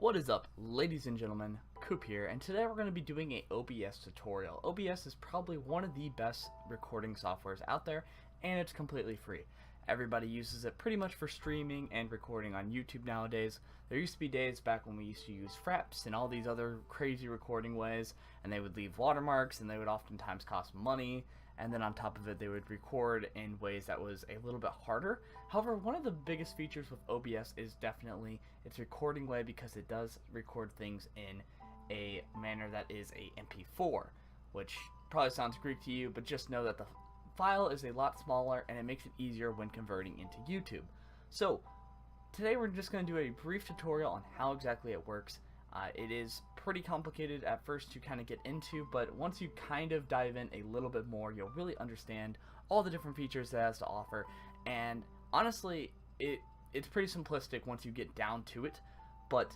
What is up, ladies and gentlemen? Coop here, and today we're going to be doing a OBS tutorial. OBS is probably one of the best recording softwares out there, and it's completely free. Everybody uses it pretty much for streaming and recording on YouTube nowadays. There used to be days back when we used to use Fraps and all these other crazy recording ways, and they would leave watermarks, and they would oftentimes cost money, and then on top of it they would record in ways that was a little bit harder. However, one of the biggest features with OBS is definitely its recording way, because it does record things in a manner that is a MP4, which probably sounds Greek to you, but just know that the file is a lot smaller and it makes it easier when converting into YouTube. So today we're just going to do a brief tutorial on how exactly it works. It is pretty complicated at first to kind of get into, but once you kind of dive in a little bit more, you'll really understand all the different features that it has to offer. And honestly, it's pretty simplistic once you get down to it, but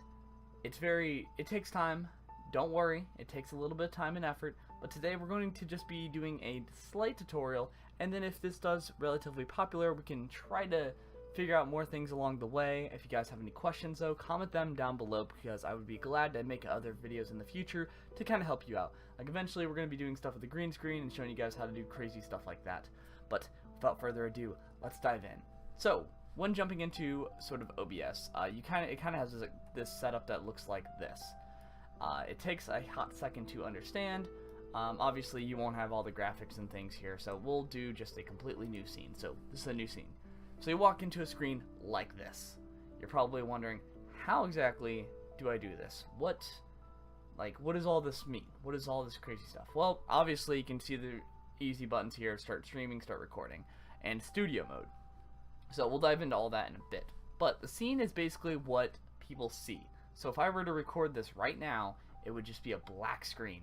it takes time. Don't worry, it takes a little bit of time and effort, but today we're going to just be doing a slight tutorial, and then if this does relatively popular, we can try to figure out more things along the way. If you guys have any questions though, comment them down below, because I would be glad to make other videos in the future to kind of help you out. Like eventually we're going to be doing stuff with the green screen and showing you guys how to do crazy stuff like that. But without further ado, let's dive in. So when jumping into sort of OBS, it kind of has this setup that looks like this. It takes a hot second to understand. Obviously you won't have all the graphics and things here, so we'll do just a completely new scene. So this is a new scene. So you walk into a screen like this. You're probably wondering, how exactly do I do this? What does all this mean? What is all this crazy stuff? Well, obviously you can see the easy buttons here: start streaming, start recording, and studio mode. So we'll dive into all that in a bit. But the scene is basically what people see. So if I were to record this right now, it would just be a black screen.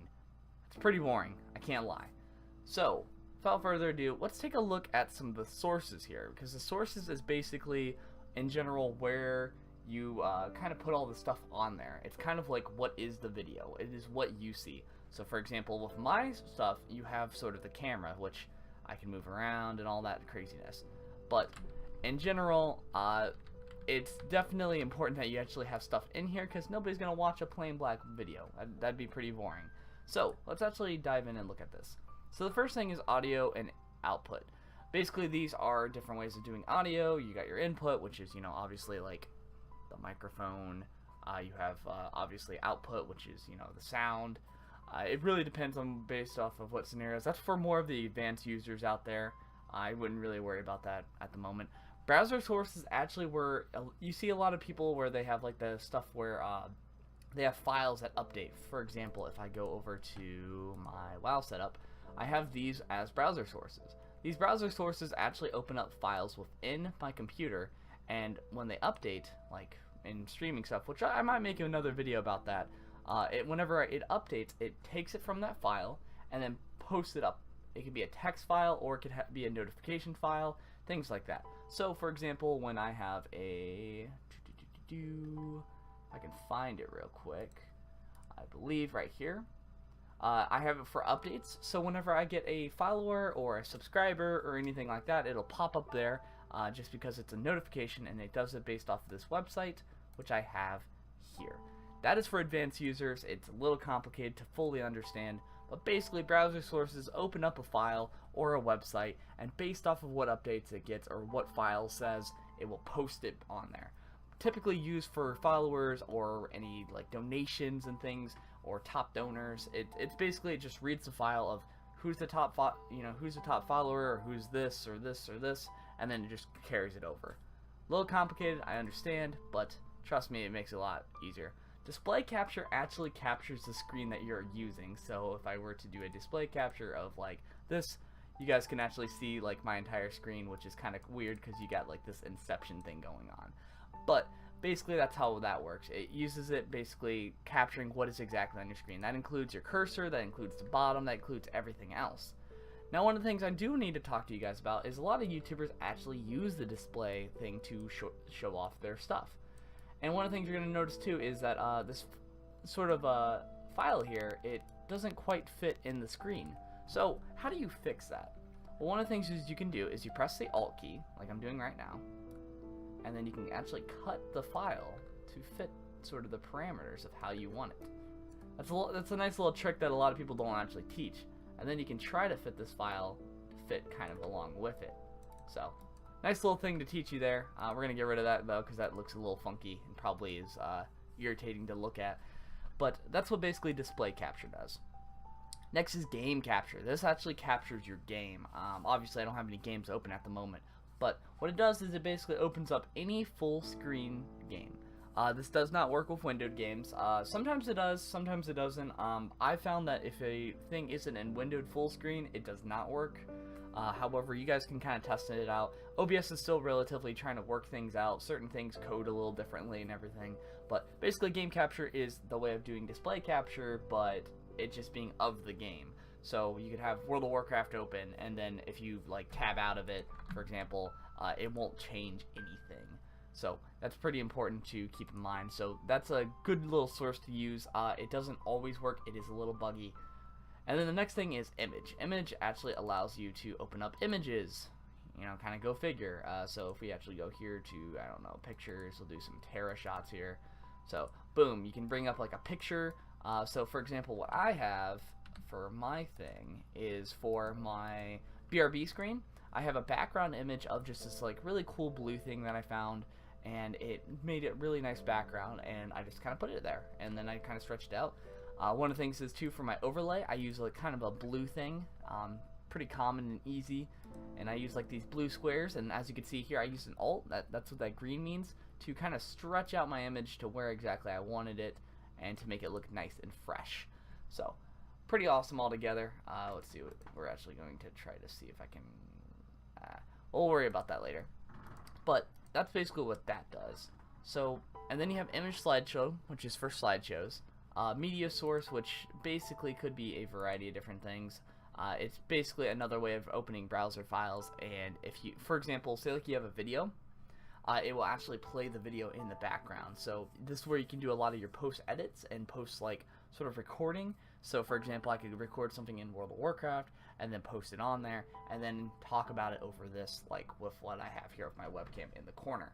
It's pretty boring, I can't lie. So without further ado, let's take a look at some of the sources here, because the sources is basically, in general, where you kind of put all the stuff on there. It's kind of like, what is the video? It is what you see. So for example, with my stuff, you have sort of the camera, which I can move around and all that craziness. But in general, it's definitely important that you actually have stuff in here, because nobody's going to watch a plain black video. That'd be pretty boring. So let's actually dive in and look at this. So the first thing is audio and output. Basically, these are different ways of doing audio. You got your input, which is, obviously like the microphone. You have obviously output, which is, the sound. It really depends on based off of what scenarios. That's for more of the advanced users out there. I wouldn't really worry about that at the moment. Browser sources actually where you see a lot of people where they have like the stuff where they have files that update. For example, if I go over to my WoW setup, I have these as browser sources. These browser sources actually open up files within my computer, and when they update, like in streaming stuff, which I might make another video about that, whenever it updates, it takes it from that file and then posts it up. It could be a text file, or it could be a notification file, things like that. So for example, when I have a, I can find it real quick, I believe right here, I have it for updates. So whenever I get a follower or a subscriber or anything like that, it'll pop up there just because it's a notification, and it does it based off of this website, which I have here. That is for advanced users. It's a little complicated to fully understand, but basically browser sources open up a file or a website, and based off of what updates it gets or what file says, it will post it on there. Typically used for followers or any like donations and things, or top donors. It's basically, it just reads the file of who's the top who's the top follower, or who's this or this or this, and then it just carries it over. A little complicated, I understand, but trust me, it makes it a lot easier. Display capture actually captures the screen that you're using. So if I were to do a display capture of like this, you guys can actually see like my entire screen, which is kind of weird because you got like this inception thing going on. But basically that's how that works. It uses it basically capturing what is exactly on your screen. That includes your cursor, that includes the bottom, that includes everything else. Now one of the things I do need to talk to you guys about is a lot of YouTubers actually use the display thing to show off their stuff. And one of the things you're going to notice too is that this sort of file here, it doesn't quite fit in the screen. So how do you fix that? Well, one of the things you can do is you press the Alt key, like I'm doing right now, and then you can actually cut the file to fit sort of the parameters of how you want it. That's a nice little trick that a lot of people don't actually teach. And then you can try to fit this file to fit kind of along with it. So, nice little thing to teach you there. We're going to get rid of that though, because that looks a little funky and probably is irritating to look at. But that's what basically display capture does. Next is game capture. This actually captures your game. Obviously I don't have any games open at the moment, but what it does is it basically opens up any full screen game. This does not work with windowed games. Sometimes it does, sometimes it doesn't. I found that if a thing isn't in windowed full screen, it does not work. However, you guys can kind of test it out. OBS is still relatively trying to work things out. Certain things code a little differently and everything. But basically game capture is the way of doing display capture, but it just being of the game. So you could have World of Warcraft open, and then if you like tab out of it, for example, it won't change anything. So that's pretty important to keep in mind. So that's a good little source to use. It doesn't always work. It is a little buggy. And then the next thing is image. Image actually allows you to open up images. You know, kind of go figure. So if we actually go here to, I don't know, pictures, we'll do some Terra shots here. So boom, you can bring up like a picture. So for example, what I have for my thing is for my BRB screen, I have a background image of just this like really cool blue thing that I found, and it made it really nice background, and I just kind of put it there, and then I kind of stretched it out. One of the things is too, for my overlay, I use like kind of a blue thing, pretty common and easy, and I use like these blue squares, and as you can see here, I use an alt, that's what that green means, to kind of stretch out my image to where exactly I wanted it, and to make it look nice and fresh. So pretty awesome altogether. Let's see what we're actually going to try to see if I can, we'll worry about that later. But that's basically what that does. So, and then you have image slideshow, which is for slideshows. Media source, which basically could be a variety of different things. It's basically another way of opening browser files, and if you, for example, say like you have a video, it will actually play the video in the background. So this is where you can do a lot of your post edits and post like sort of recording. So for example, I could record something in World of Warcraft and then post it on there and then talk about it over this, like with what I have here with my webcam in the corner.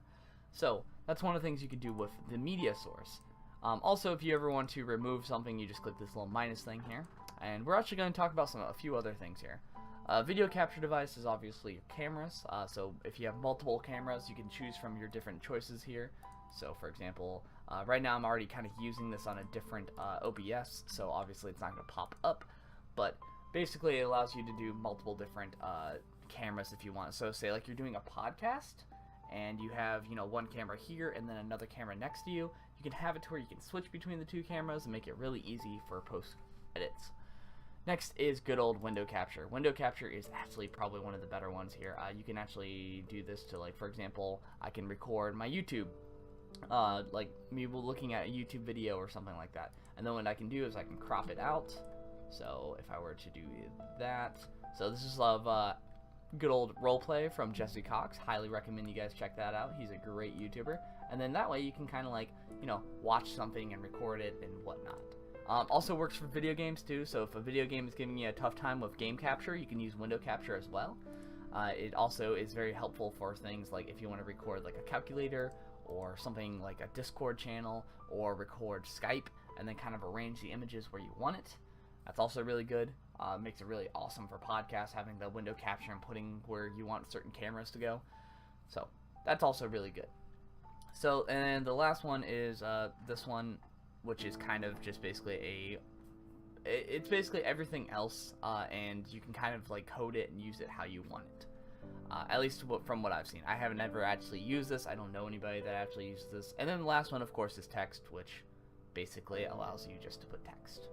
So that's one of the things you could do with the media source. Also, if you ever want to remove something, you just click this little minus thing here. And we're actually going to talk about a few other things here. Video capture device is obviously your cameras. So if you have multiple cameras, you can choose from your different choices here. So for example, right now I'm already kind of using this on a different OBS, so obviously it's not going to pop up. But basically it allows you to do multiple different cameras if you want. So say like you're doing a podcast, and you have, you know, one camera here and then another camera next to you. You can have it to where you can switch between the two cameras and make it really easy for post edits. Next is good old window capture. Window capture is actually probably one of the better ones here. You can actually do this to, like, for example, I can record my YouTube, like me looking at a YouTube video or something like that. And then what I can do is I can crop it out. So if I were to do that, so this is of good old roleplay from Jesse Cox. Highly recommend you guys check that out. He's a great YouTuber. And then that way you can kind of like, you know, watch something and record it and whatnot. Also works for video games too, so if a video game is giving you a tough time with game capture, you can use window capture as well. It also is very helpful for things like if you want to record like a calculator or something like a Discord channel, or record Skype and then kind of arrange the images where you want it. That's also really good. Makes it really awesome for podcasts, having the window capture and putting where you want certain cameras to go. So that's also really good. So, and the last one is this one, which is kind of just basically it's basically everything else, and you can kind of like code it and use it how you want it. At least from what I've seen. I haven't ever actually used this. I don't know anybody that actually uses this. And then the last one, of course, is text, which basically allows you just to put text.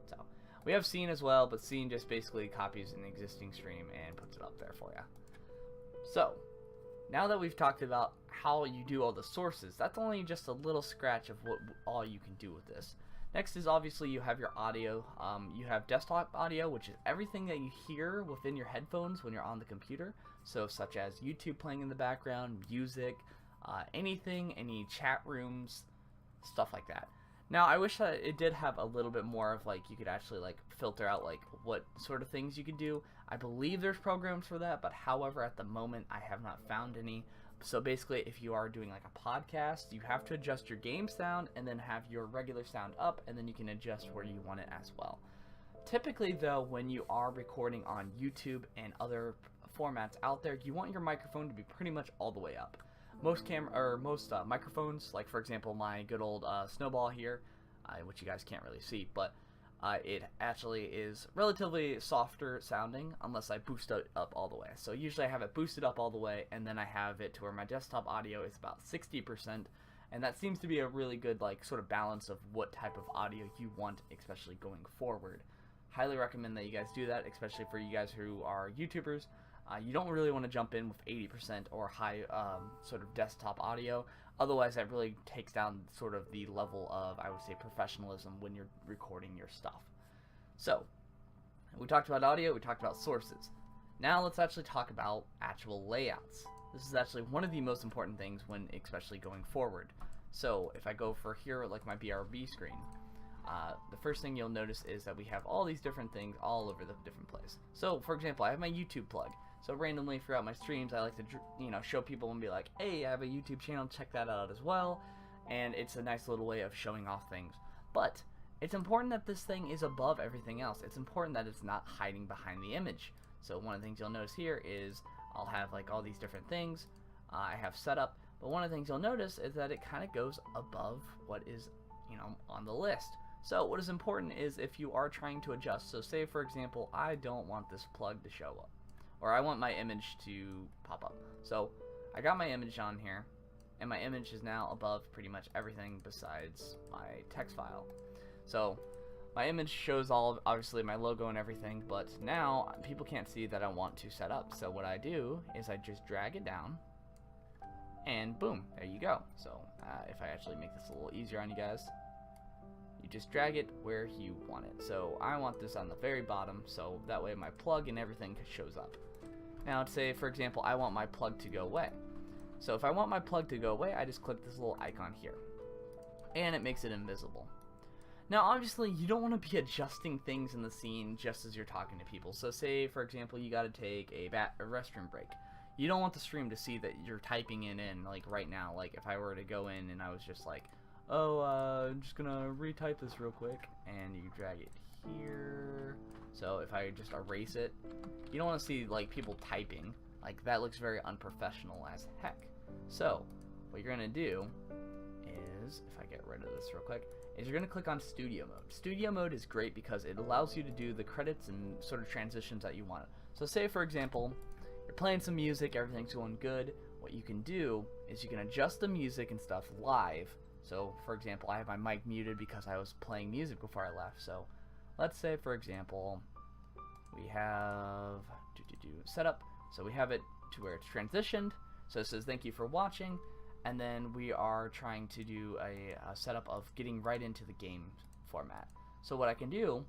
So we have scene as well, but scene just basically copies an existing stream and puts it up there for you. So now that we've talked about how you do all the sources, that's only just a little scratch of what all you can do with this. Next is obviously you have your audio. You have desktop audio, which is everything that you hear within your headphones when you're on the computer. So such as YouTube playing in the background, music, anything, any chat rooms, stuff like that. Now I wish that it did have a little bit more of like you could actually like filter out like what sort of things you could do. I believe there's programs for that, but however at the moment I have not found any. So basically, if you are doing like a podcast, you have to adjust your game sound and then have your regular sound up, and then you can adjust where you want it as well. Typically though, when you are recording on YouTube and other formats out there, you want your microphone to be pretty much all the way up. Most microphones, like for example my good old Snowball here, which you guys can't really see, but it actually is relatively softer sounding unless I boost it up all the way. So usually I have it boosted up all the way, and then I have it to where my desktop audio is about 60%, and that seems to be a really good like sort of balance of what type of audio you want, especially going forward. Highly recommend that you guys do that, especially for you guys who are YouTubers. You don't really want to jump in with 80% or high sort of desktop audio. Otherwise, that really takes down sort of the level of, I would say, professionalism when you're recording your stuff. So, we talked about audio, we talked about sources. Now let's actually talk about actual layouts. This is actually one of the most important things when especially going forward. So, if I go for here, like my BRB screen, the first thing you'll notice is that we have all these different things all over the different place. So, for example, I have my YouTube plug. So randomly throughout my streams, I like to, show people and be like, hey, I have a YouTube channel, check that out as well. And it's a nice little way of showing off things. But it's important that this thing is above everything else. It's important that it's not hiding behind the image. So one of the things you'll notice here is I'll have like all these different things I have set up. But one of the things you'll notice is that it kind of goes above what is, on the list. So what is important is if you are trying to adjust. So say, for example, I don't want this plug to show up, or I want my image to pop up. So I got my image on here, and my image is now above pretty much everything besides my text file. So my image shows obviously my logo and everything, but now people can't see that I want to set up. So what I do is I just drag it down, and boom, there you go. So if I actually make this a little easier on you guys, you just drag it where you want it. So I want this on the very bottom, so that way my plug and everything shows up. Now let's say, for example, I want my plug to go away. So if I want my plug to go away, I just click this little icon here, and it makes it invisible. Now obviously you don't want to be adjusting things in the scene just as you're talking to people. So say, for example, you got to take a restroom break. You don't want the stream to see that you're typing it in like right now. Like if I were to go in and I was just like, oh, I'm just gonna retype this real quick, and you drag it here. So if I just erase it, you don't want to see like people typing. Like that looks very unprofessional as heck. So what you're gonna do is, if I get rid of this real quick, is you're gonna click on studio mode. Studio mode is great because it allows you to do the credits and sort of transitions that you want. So say, for example, you're playing some music, everything's going good. What you can do is you can adjust the music and stuff live. So, for example, I have my mic muted because I was playing music before I left. So, let's say, for example, we have set up. So we have it to where it's transitioned. So it says thank you for watching, and then we are trying to do a setup of getting right into the game format. So what I can do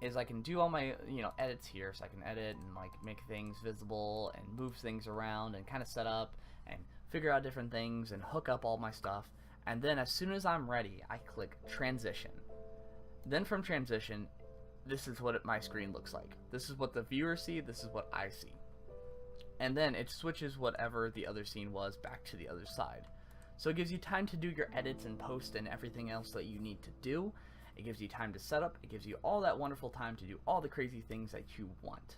is I can do all my edits here. So I can edit and like make things visible and move things around and kind of set up and figure out different things and hook up all my stuff. And then as soon as I'm ready, I click transition. Then from transition, this is what my screen looks like. This is what the viewers see, this is what I see. And then it switches whatever the other scene was back to the other side. So it gives you time to do your edits and post and everything else that you need to do. It gives you time to set up, it gives you all that wonderful time to do all the crazy things that you want.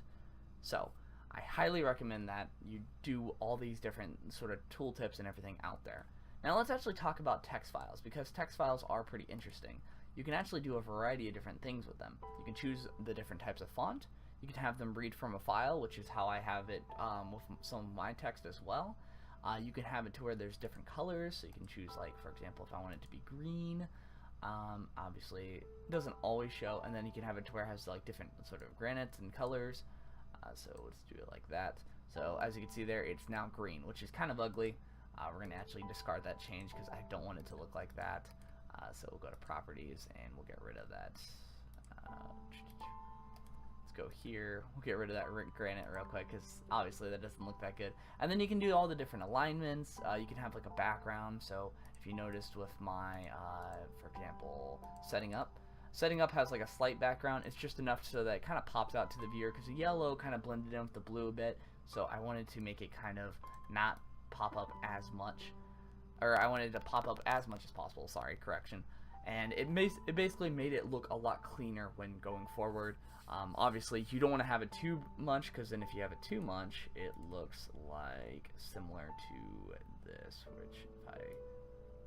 So I highly recommend that you do all these different sort of tooltips and everything out there. Now let's actually talk about text files, because text files are pretty interesting. You can actually do a variety of different things with them. You can choose the different types of font. You can have them read from a file, which is how I have it with some of my text as well. You can have it to where there's different colors, so you can choose, like, for example, if I want it to be green. Obviously, it doesn't always show, and then you can have it to where it has like different sort of granites and colors. So let's do it like that. So as you can see there, it's now green, which is kind of ugly. We're going to actually discard that change because I don't want it to look like that. So we'll go to properties and we'll get rid of that. Let's go here. We'll get rid of that granite real quick because obviously that doesn't look that good. And then you can do all the different alignments. You can have like a background. So if you noticed with my, for example, setting up has like a slight background. It's just enough so that it kind of pops out to the viewer because the yellow kind of blended in with the blue a bit. So I wanted to make it kind of not pop up as much, or I wanted to pop up as much as possible, sorry, correction. And it basically made it look a lot cleaner when going forward. Obviously, you don't want to have it too much, because then if you have it too much, it looks like similar to this, which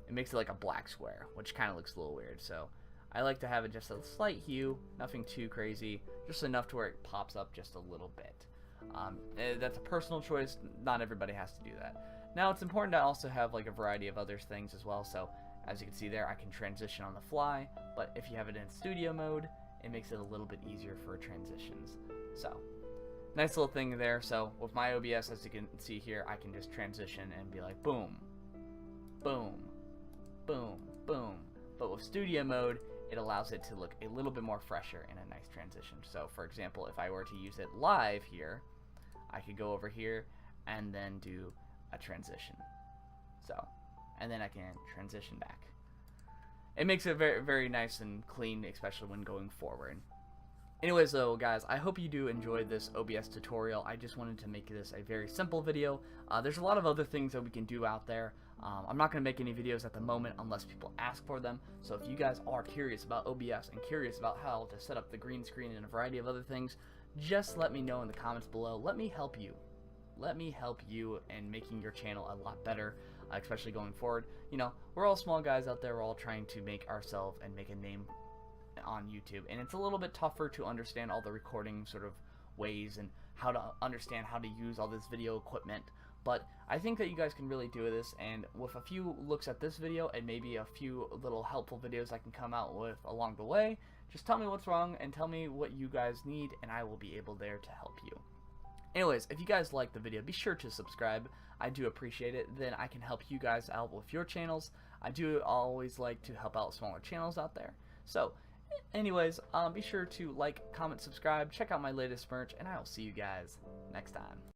it makes it like a black square, which kind of looks a little weird. So I like to have it just a slight hue, nothing too crazy, just enough to where it pops up just a little bit. That's a personal choice, not everybody has to do that. Now it's important to also have like a variety of other things as well, so as you can see there, I can transition on the fly, but if you have it in studio mode, it makes it a little bit easier for transitions. So, nice little thing there. So, with my OBS, as you can see here, I can just transition and be like, boom, boom, boom, boom. But with studio mode, it allows it to look a little bit more fresher in a nice transition. So, for example, if I were to use it live here, I could go over here and then do a transition. So, and then I can transition back. It makes it very, very nice and clean, especially when going forward. Anyways though, guys, I hope you do enjoy this OBS tutorial. I just wanted to make this a very simple video. There's a lot of other things that we can do out there. I'm not going to make any videos at the moment unless people ask for them. So if you guys are curious about OBS and curious about how to set up the green screen and a variety of other things, just let me know in the comments below. Let me help you. Let me help you in making your channel a lot better, especially going forward. You know, we're all small guys out there. We're all trying to make ourselves and make a name on YouTube, and it's a little bit tougher to understand all the recording sort of ways and how to understand how to use all this video equipment. But I think that you guys can really do this, and with a few looks at this video and maybe a few little helpful videos I can come out with along the way, just tell me what's wrong and tell me what you guys need, and I will be able there to help you. Anyways, if you guys like the video, be sure to subscribe. I do appreciate it. Then I can help you guys out with your channels. I do always like to help out smaller channels out there. So, anyways, be sure to like, comment, subscribe, check out my latest merch, and I will see you guys next time.